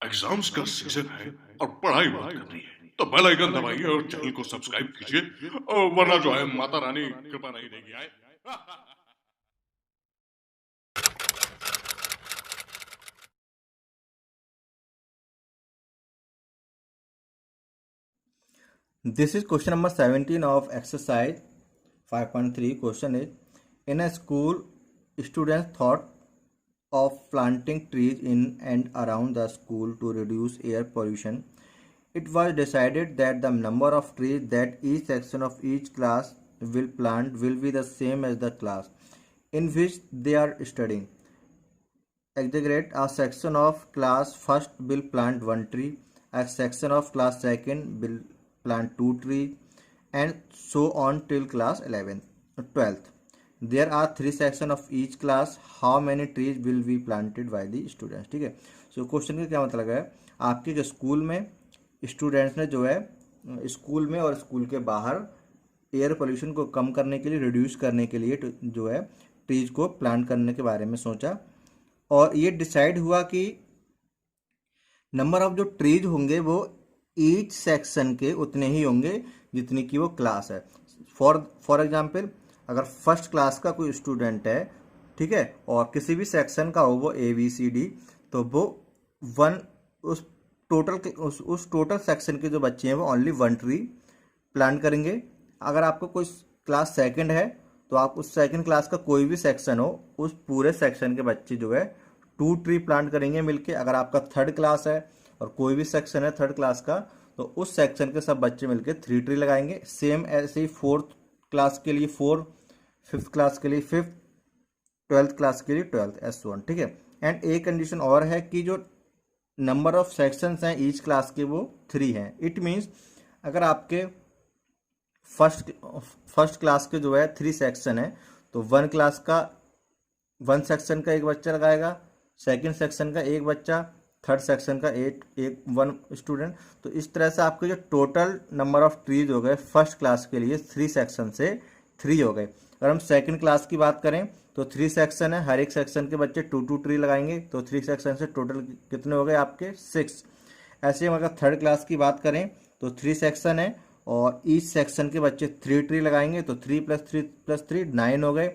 Exams का season है और पढ़ाई बहुत करनी है, तो बेल आइकन दबाइए और चैनल को सब्सक्राइब कीजिए, और वरना जो है माता रानी कृपा नहीं देगी आए। This is question number 17 of exercise 5.3. Question is, in a school, students thought of planting trees in and around the school to reduce air pollution. It was decided that the number of trees that each section of each class will plant will be the same as the class in which they are studying. Exaggerate, a section of class first will plant one tree, a section of class second will plant two trees, and so on till class 11th. 12th. There are three sections of each class. How many trees will be planted by the students? ठीक है, so question का क्या मतलब है, आपके जो school में students ने जो है स्कूल में और स्कूल के बाहर एयर पोल्यूशन को कम करने के लिए, रिड्यूस करने के लिए जो है ट्रीज को प्लांट करने के बारे में सोचा, और ये डिसाइड हुआ कि नंबर ऑफ जो ट्रीज होंगे वो ईच सेक्शन के उतने ही होंगे जितनी की वो क्लास है। फॉर एग्जांपल, अगर फर्स्ट क्लास का कोई स्टूडेंट है, ठीक है, और किसी भी सेक्शन का हो वो ABCD, तो वो वन उस टोटल सेक्शन के जो बच्चे हैं वो ओनली वन ट्री प्लांट करेंगे। अगर आपको कोई क्लास सेकंड है तो आप उस सेकंड क्लास का कोई भी सेक्शन हो, उस पूरे सेक्शन के बच्चे जो है टू ट्री प्लांट करेंगे मिलके। अगर आपका थर्ड क्लास है और कोई भी सेक्शन है थर्ड क्लास का, तो उस सेक्शन के सब बच्चे मिलके थ्री ट्री लगाएंगे। सेम ऐसे ही फोर्थ क्लास के लिए फोर, फिफ्थ क्लास के लिए फिफ्थ, ट्वेल्थ क्लास के लिए ट्वेल्थ, S1, ठीक है। एंड एक कंडीशन और है कि जो नंबर ऑफ सेक्शंस हैं ईच क्लास के वो 3 हैं। इट मीन्स अगर आपके फर्स्ट क्लास के जो है 3 सेक्शन है, तो वन सेक्शन का एक बच्चा लगाएगा, सेकंड सेक्शन का एक बच्चा, थर्ड सेक्शन का एक वन स्टूडेंट। तो इस तरह से आपके जो टोटल नंबर ऑफ ट्रीज हो गए फर्स्ट क्लास के लिए 3 सेक्शन से 3 हो गए। अगर हम सेकंड क्लास की बात करें तो 3 सेक्शन है, हर एक सेक्शन के बच्चे 2 ट्री लगाएंगे, तो 3 सेक्शन से टोटल कितने हो गए आपके 6। ऐसे हम अगर थर्ड क्लास की बात करें तो 3 सेक्शन है और ईच सेक्शन के बच्चे 3 ट्री लगाएंगे, तो 3 + 3 + 3 9 हो गए।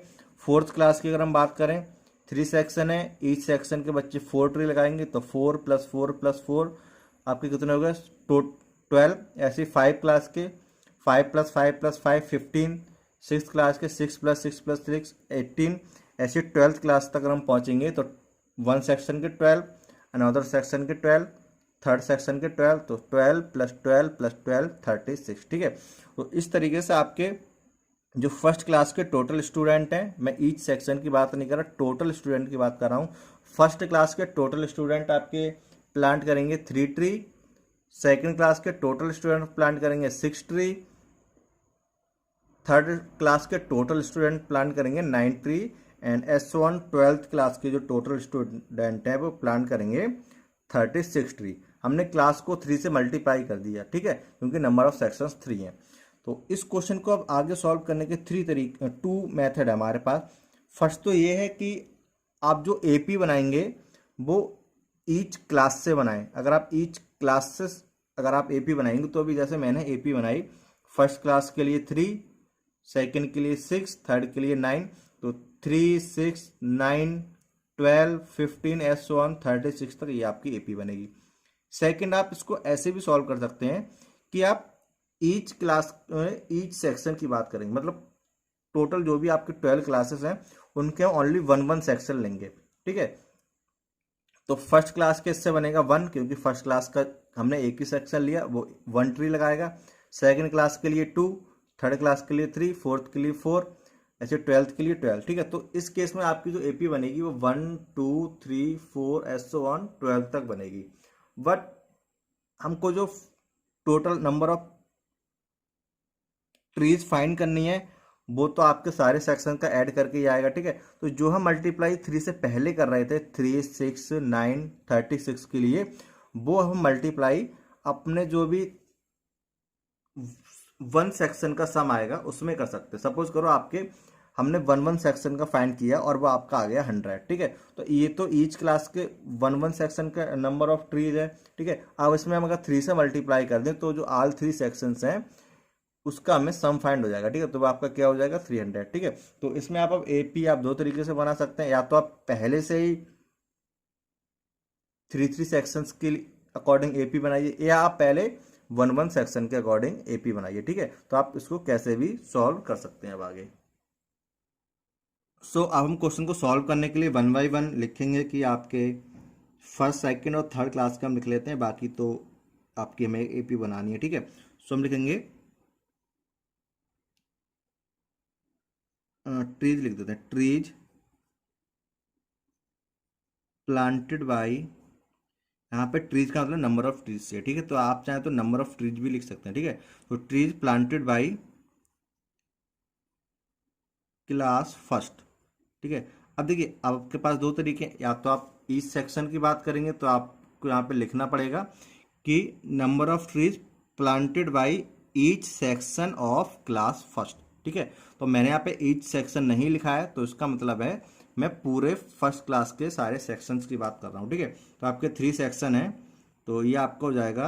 फोर्थ क्लास की अगर हम बात करें, 3 सेक्शन है, ईच सेक्शन के बच्चे 4 ट्री लगाएंगे, तो 4 + 4 + 4 आपके कितने हो गए 12। ऐसे 5 क्लास के 5 + 5 + 5 15, सिक्स क्लास के 6 + 6 + 6 18। ऐसे 12th क्लास तक अगर हम पहुंचेंगे तो वन सेक्शन के 12, अनदर सेक्शन के 12, थर्ड सेक्शन के 12, तो 12 + 12 + 12 36, ठीक है। तो इस तरीके से आपके जो फर्स्ट क्लास के टोटल स्टूडेंट हैं, मैं ईच सेक्शन की बात नहीं कर रहा, टोटल स्टूडेंट की बात कर रहा हूँ। फर्स्ट क्लास के टोटल स्टूडेंट आपके प्लांट करेंगे 3 ट्री, सेकंड क्लास के टोटल स्टूडेंट प्लांट करेंगे 6 ट्री, थर्ड क्लास के टोटल स्टूडेंट प्लांट करेंगे 9 tree, and S1 twelfth class के जो टोटल स्टूडेंट हैं वो प्लांट करेंगे 36 ट्री। हमने क्लास को 3 से मल्टीप्लाई कर दिया, ठीक है, क्योंकि नंबर ऑफ सेक्शंस 3 हैं। तो इस क्वेश्चन को अब आगे सॉल्व करने के 2 मेथड है हमारे पास। फर्स्ट तो ये है कि आप जो AP बनाएंगे वो ईच क्लास से बनाएं। अगर आप ईच क्लास से अगर आप AP बनाएंगे तो अभी जैसे मैंने AP बनाई, फर्स्ट क्लास के लिए 3, सेकंड के लिए 6, थर्ड के लिए 9, तो 3 6 9 12 15 S1 36 तक ये आपकी AP बनेगी। सेकंड, आप इसको ऐसे भी सॉल्व कर सकते हैं कि आप ईच क्लास ईच सेक्शन की बात करेंगे, मतलब टोटल जो भी आपके 12 क्लासेस हैं उनके ओनली वन सेक्शन लेंगे, ठीक है। तो फर्स्ट क्लास के इससे बनेगा 1, क्योंकि फर्स्ट क्लास का हमने एक ही सेक्शन लिया, वो 1 ट्री लगाएगा। सेकंड क्लास के लिए 2, थर्ड क्लास के लिए 3, फोर्थ के लिए 4, ऐसे 12th के लिए 12, ठीक है। तो इस केस में आपकी जो AP बनेगी वो 1 2 3 4 S1 12 तक बनेगी। बट हमको जो total number of trees find करनी है वो तो आपके सारे सेक्शन का ऐड करके ही आएगा, ठीक है। तो जो हम मल्टीप्लाई 3 से पहले कर रहे थे 3 6 9 36 के लिए, वो हम मल्टीप्लाई अपने जो भी वन सेक्शन का सम आएगा उसमें कर सकते हैं। सपोज करो आपके हमने वन वन सेक्शन का फाइंड किया और वो आपका आ गया 100, ठीक है। तो ये तो ईच क्लास के वन वन सेक्शन का नंबर ऑफ ट्रीज है, ठीक है। अब इसमें हम अगर 3 से मल्टीप्लाई कर दें तो जो ऑल 3 सेक्शंस हैं उसका हमें सम फाइंड हो जाएगा, ठीक है। तो वो आपका क्या हो जाएगा 300, ठीक है। तो इसमें आप अब एपी आप दो तरीके से बना सकते हैं, या तो आप पहले से ही 3 सेक्शंस के अकॉर्डिंग एपी बनाइए, या आप पहले वन वन सेक्शन के अकॉर्डिंग एपी बनाइए, ठीक है। तो आप इसको कैसे भी सॉल्व कर सकते हैं अब आगे। सो अब हम क्वेश्चन को सॉल्व करने के लिए वन बाई वन लिखेंगे कि आपके फर्स्ट सेकंड और थर्ड क्लास का हम लिख लेते हैं, बाकी तो आपकी हमें एपी बनानी है, ठीक है। सो हम लिखेंगे ट्रीज लिख देते हैं, ट्रीज प्लांटेड बाई, यहाँ पे ट्रीज का मतलब नंबर ऑफ ट्रीज से, ठीक है। तो आप चाहें तो नंबर ऑफ ट्रीज भी लिख सकते हैं, ठीक है। तो trees planted by class first, ठीक है। अब देखिए आपके पास दो तरीके हैं, या तो आप ईच सेक्शन की बात करेंगे तो आपको यहाँ पे लिखना पड़ेगा कि number of trees planted by each section of class first, ठीक है। तो मैंने यहाँ पे ईच सेक्शन नहीं लिखा है, तो इसका मतलब है मैं पूरे फर्स्ट क्लास के सारे सेक्शंस की बात कर रहा हूँ, ठीक है। तो आपके 3 सेक्शन है, तो ये आपका हो जाएगा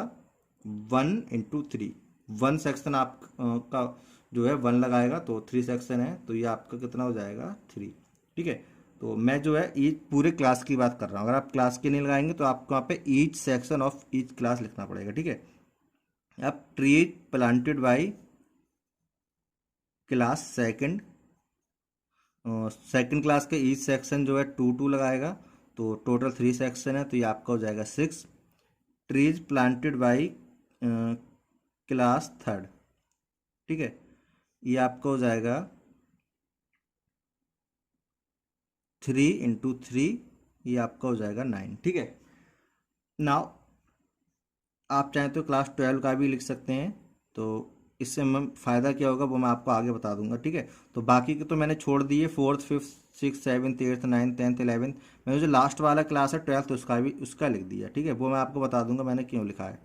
1 × 3, 1 सेक्शन आप का जो है 1 लगाएगा, तो 3 सेक्शन है, तो ये आपका कितना हो जाएगा 3, ठीक है। तो मैं जो है ईच पूरे क्लास की बात कर रहा हूँ, अगर आप क्लास की नहीं लगाएंगे तो आपको यहाँ पे each section of each class लिखना पड़ेगा, ठीक है। अब trees planted by class second, second class के ईच सेक्शन जो है 2 लगाएगा, तो टोटल 3 सेक्शन है, तो ये आपका हो जाएगा 6। Trees planted by class third, ठीक है, ये आपका हो जाएगा 3 × 3, ये आपका हो जाएगा 9, ठीक है। नाउ आप चाहें तो क्लास 12 का भी लिख सकते हैं, तो इससे हमें फ़ायदा क्या होगा वो मैं आपको आगे बता दूंगा, ठीक है। तो बाकी के तो मैंने छोड़ दिए, 4th 5th 6th 7th 8th 9th 10th 11th, मैंने जो लास्ट वाला क्लास है 12th उसका लिख दिया, ठीक है। वो मैं आपको बता दूंगा मैंने क्यों लिखा है।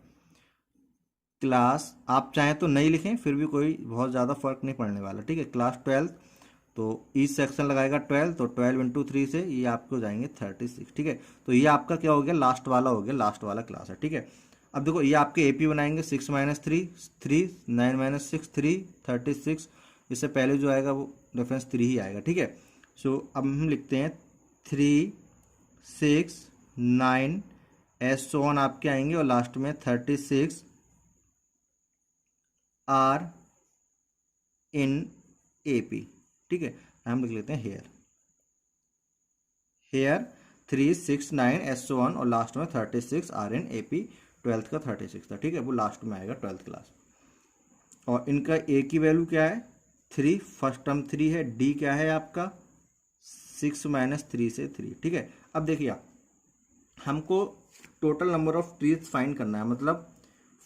क्लास आप चाहें तो नहीं लिखें, फिर भी कोई बहुत ज़्यादा फर्क नहीं पड़ने वाला, ठीक है। क्लास 12, तो ईच सेक्शन लगाएगा 12, तो 12 × 3 से ये आपको जाएंगे 36, ठीक है। तो ये आपका क्या हो गया, लास्ट वाला हो गया, लास्ट वाला क्लास है, ठीक है। अब देखो ये आपके एपी बनाएंगे 6 - 3 3, 9 - 6 3, 36, इससे पहले जो आएगा वो रेफरेंस 3 ही आएगा, ठीक है। सो अब हम लिखते हैं 3 6 9 एस सो ऑन आपके आएंगे, और लास्ट में 36 आर इन एपी, ठीक है। हम लिख लेते हैं here, here 3 6 9 as so on, और लास्ट में 36 आर इन एपी, 12th का 36 था, ठीक है। वो लास्ट में आएगा 12th क्लास। और इनका ए की वैल्यू क्या है 3, फर्स्ट टर्म 3 है, डी क्या है आपका 6 - 3 से 3, ठीक है। अब देखिए हमको total number of trees find करना है, मतलब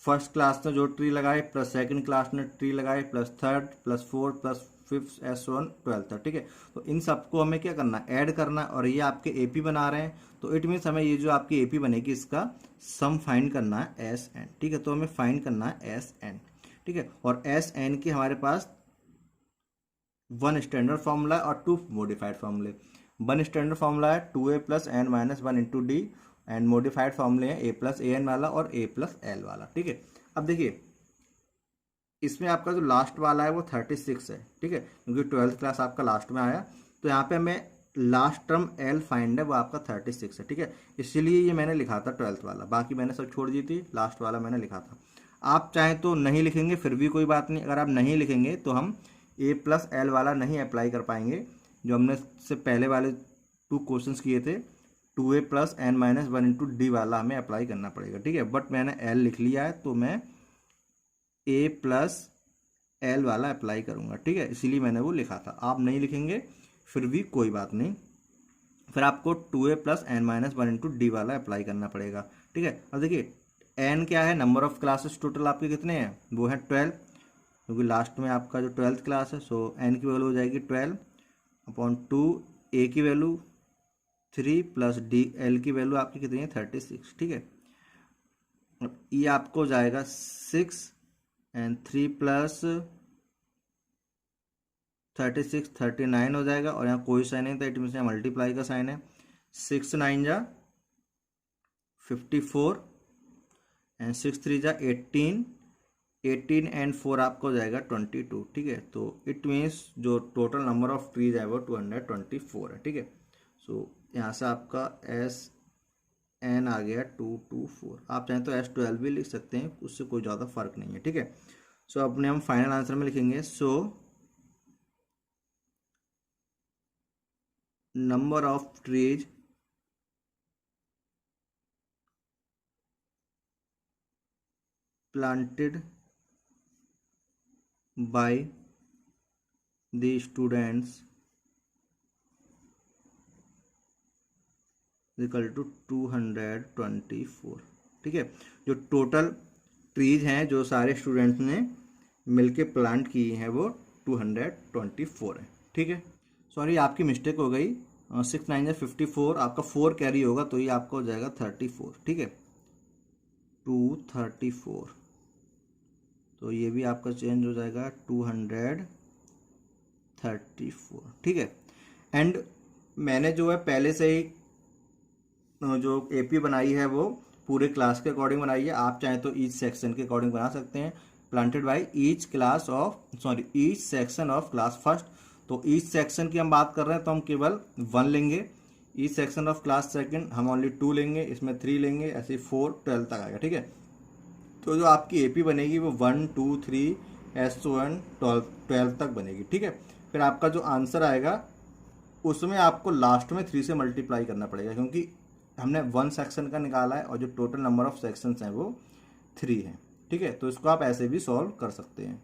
फर्स्ट क्लास ने जो ट्री लगाए प्लस सेकंड क्लास ने ट्री लगाए plus third plus fourth plus fifth S one 12th तक, ठीक है। तो इन सबको हमें क्या करना है, ऐड करना है, और ये आपके एपी बना रहे हैं, तो इट मीन्स हमें ये जो आपकी एपी बनेगी इसका सम फाइंड करना है एस एन, ठीक है। तो हमें फाइंड करना है एस एन, ठीक है। और एस एन की हमारे पास 1 स्टैंडर्ड फार्मूला और 2 मॉडिफाइड फार्मूले। 1 स्टैंडर्ड फार्मूला है 2a + n - 1 × d, and modified फार्मूले हैं a + an वाला और a + l वाला, ठीक है। अब देखिए इसमें आपका जो लास्ट वाला है वो 36 है, ठीक है, क्योंकि 12th क्लास आपका लास्ट में आया, तो यहाँ पे हमें लास्ट टर्म एल फाइंड है वो आपका 36 है, ठीक है। इसीलिए ये मैंने लिखा था 12th वाला, बाकी मैंने सब छोड़ दी थी, लास्ट वाला मैंने लिखा था। आप चाहें तो नहीं लिखेंगे फिर भी कोई बात नहीं, अगर आप नहीं लिखेंगे तो हम a + l वाला नहीं अप्लाई कर पाएंगे, जो हमने से पहले वाले 2 क्वेश्चंस किए थे, 2a + n - 1 × d वाला हमें अप्लाई करना पड़ेगा, ठीक है। बट मैंने l लिख लिया है, तो मैं a + l वाला अप्लाई करूंगा, ठीक है, इसीलिए मैंने वो लिखा था। आप नहीं लिखेंगे फिर भी कोई बात नहीं, फिर आपको 2a + n - 1 × d वाला अप्लाई करना पड़ेगा, ठीक है। अब देखिए n क्या है, नंबर ऑफ क्लासेस टोटल आपके कितने हैं, वो है 12, क्योंकि लास्ट में आपका जो 12th क्लास है, सो n की वैल्यू हो जाएगी 12/2, a की वैल्यू 3 + d l की वैल्यू आपकी कितनी है 36, ठीक है। अब ये आपको हो जाएगा 6 एंड 3 + 36 39 हो जाएगा, और यहाँ कोई साइन नहीं था, इट मीन्स यहाँ मल्टीप्लाई का साइन है। 6 9 जा 54 एंड 6 3 जा 18, 18 एंड 4 आपको हो जाएगा 22। ठीक है, तो इट मीन्स जो टोटल नंबर ऑफ ट्रीज है वो 224 है। ठीक है, सो यहाँ से आपका एस एन आ गया 224। आप चाहें तो S12 भी लिख सकते हैं, उससे कोई ज़्यादा फर्क नहीं है। ठीक है, सो अपने हम फाइनल आंसर में लिखेंगे, so number of trees planted by the students equal to 224। ठीक है, जो टोटल ट्रीज हैं जो सारे स्टूडेंट्स ने मिलके प्लांट की हैं वो 224 है। ठीक है, सॉरी आपकी मिस्टेक हो गई, 6 9 54, आपका 4 कैरी होगा तो ये आपका हो जाएगा 34। ठीक है, 234, तो ये भी आपका चेंज हो जाएगा 234। ठीक है, एंड मैंने जो है पहले से ही जो एपी बनाई है वो पूरे क्लास के अकॉर्डिंग बनाई है। आप चाहें तो ईच सेक्शन के अकॉर्डिंग बना सकते हैं। Planted by each section of class first, तो ईच सेक्शन की हम बात कर रहे हैं तो हम केवल 1 लेंगे। Each section of class second हम ओनली 2 लेंगे, इसमें 3 लेंगे, ऐसे 4 12 तक आएगा। ठीक है, तो जो आपकी एपी बनेगी वो 1 2 3 S1 12 तक बनेगी। ठीक है, फिर आपका जो आंसर आएगा उसमें आपको लास्ट में 3 से मल्टीप्लाई करना पड़ेगा, क्योंकि हमने 1 सेक्शन का निकाला है और जो टोटल नंबर ऑफ सेक्शंस हैं वो 3 है। ठीक है, तो इसको आप ऐसे भी सॉल्व कर सकते हैं।